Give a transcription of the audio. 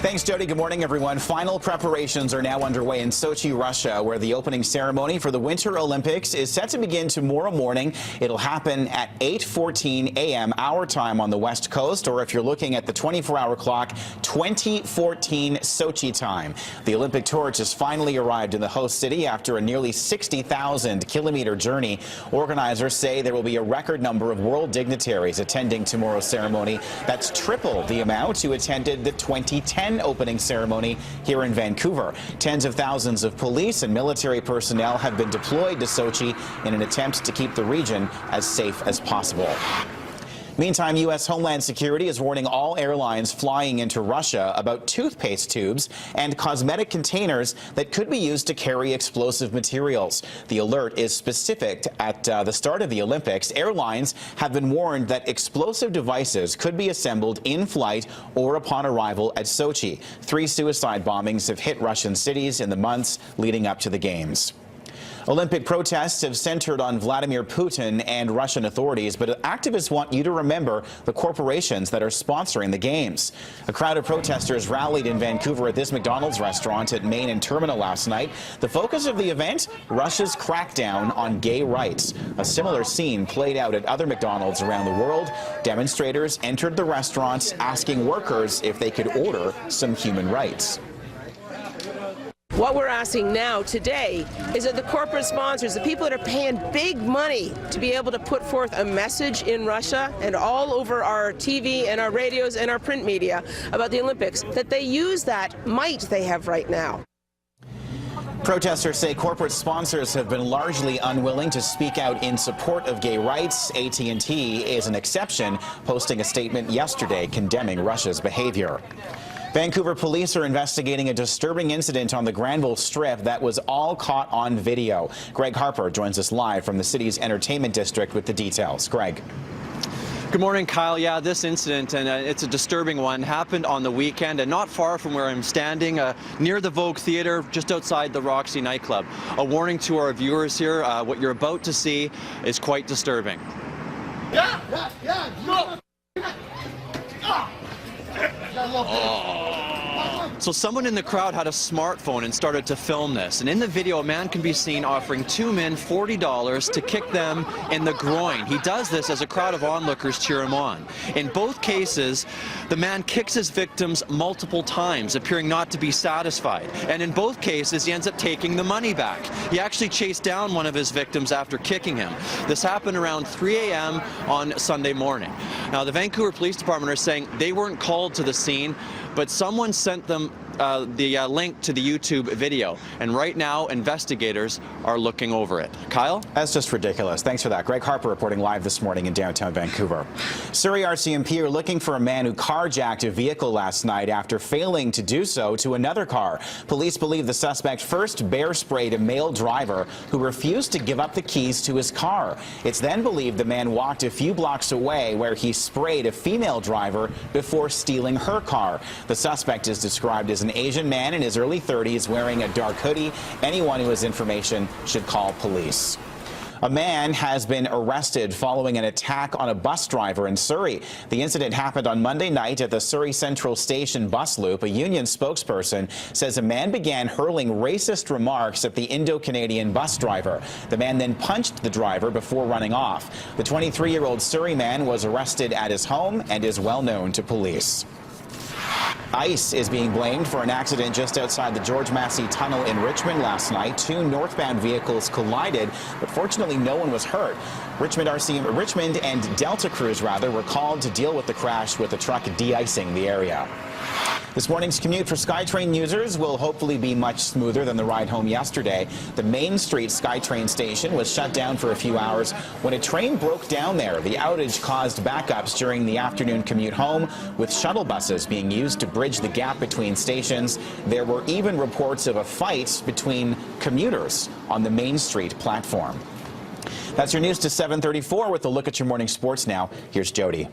Thanks, Jody. Good morning, everyone. Final preparations are now underway in Sochi, Russia, where the opening ceremony for the Winter Olympics is set to begin tomorrow morning. It'll happen at 8:14 a.m. our time on the West Coast, or if you're looking at the 24-hour clock, 2014 Sochi time. The Olympic torch has finally arrived in the host city after a nearly 60,000-kilometer journey. Organizers say there will be a record number of world dignitaries attending tomorrow's ceremony. That's triple the amount who attended the 2010 opening ceremony here in Vancouver. Tens of thousands of police and military personnel have been deployed to Sochi in an attempt to keep the region as safe as possible. Meantime, U.S. Homeland Security is warning all airlines flying into Russia about toothpaste tubes and cosmetic containers that could be used to carry explosive materials. The alert is specific at the start of the Olympics. Airlines have been warned that explosive devices could be assembled in flight or upon arrival at Sochi. 3 suicide bombings have hit Russian cities in the months leading up to the Games. Olympic protests have centered on Vladimir Putin and Russian authorities, but activists want you to remember the corporations that are sponsoring the Games. A crowd of protesters rallied in Vancouver at this McDonald's restaurant at Main and Terminal last night. The focus of the event, Russia's crackdown on gay rights. A similar scene played out at other McDonald's around the world. Demonstrators entered the restaurants asking workers if they could order some human rights. What we're asking now today is that the corporate sponsors, the people that are paying big money to be able to put forth a message in Russia and all over our TV and our radios and our print media about the Olympics, that they use that might they have right now. Protesters say corporate sponsors have been largely unwilling to speak out in support of gay rights. AT&T is an exception, posting a statement yesterday condemning Russia's behavior. Vancouver police are investigating a disturbing incident on the Granville Strip that was all caught on video. Greg Harper joins us live from the city's entertainment district with the details. Greg. Good morning, Kyle. Yeah, this incident, and it's a disturbing one, happened on the weekend and not far from where I'm standing, near the Vogue Theatre, just outside the Roxy nightclub. A warning to our viewers here, what you're about to see is quite disturbing. So someone in the crowd had a smartphone and started to film this. And in the video, a man can be seen offering 2 men $40 to kick them in the groin. He does this as a crowd of onlookers cheer him on. In both cases, the man kicks his victims multiple times, appearing not to be satisfied. And in both cases, he ends up taking the money back. He actually chased down one of his victims after kicking him. This happened around 3 a.m. on Sunday morning. Now, the Vancouver Police Department are saying they weren't called to the scene, but someone sent them the link to the YouTube video, and right now investigators are looking over it. Kyle? That's just ridiculous. Thanks for that. Greg Harper reporting live this morning in downtown Vancouver. Surrey RCMP are looking for a man who carjacked a vehicle last night after failing to do so to another car. Police believe the suspect first bear sprayed a male driver who refused to give up the keys to his car. It's then believed the man walked a few blocks away where he sprayed a female driver before stealing her car. The suspect is described as an Asian man in his early 30s wearing a dark hoodie. Anyone who has information should call police. A man has been arrested following an attack on a bus driver in Surrey. The incident happened on Monday night at the Surrey Central Station bus loop. A union spokesperson says a man began hurling racist remarks at the Indo-Canadian bus driver. The man then punched the driver before running off. The 23-year-old Surrey man was arrested at his home and is well known to police. ICE is being blamed for an accident just outside the George Massey Tunnel in Richmond last night. 2 northbound vehicles collided, but fortunately no one was hurt. Richmond and Delta crews were called to deal with the crash with the truck de-icing the area. This morning's commute for SkyTrain users will hopefully be much smoother than the ride home yesterday. The Main Street SkyTrain station was shut down for a few hours when a train broke down there. The outage caused backups during the afternoon commute home, with shuttle buses being used to bridge the gap between stations. There were even reports of a fight between commuters on the Main Street platform. That's your news to 7:34 with a look at your morning sports now. Here's Jody.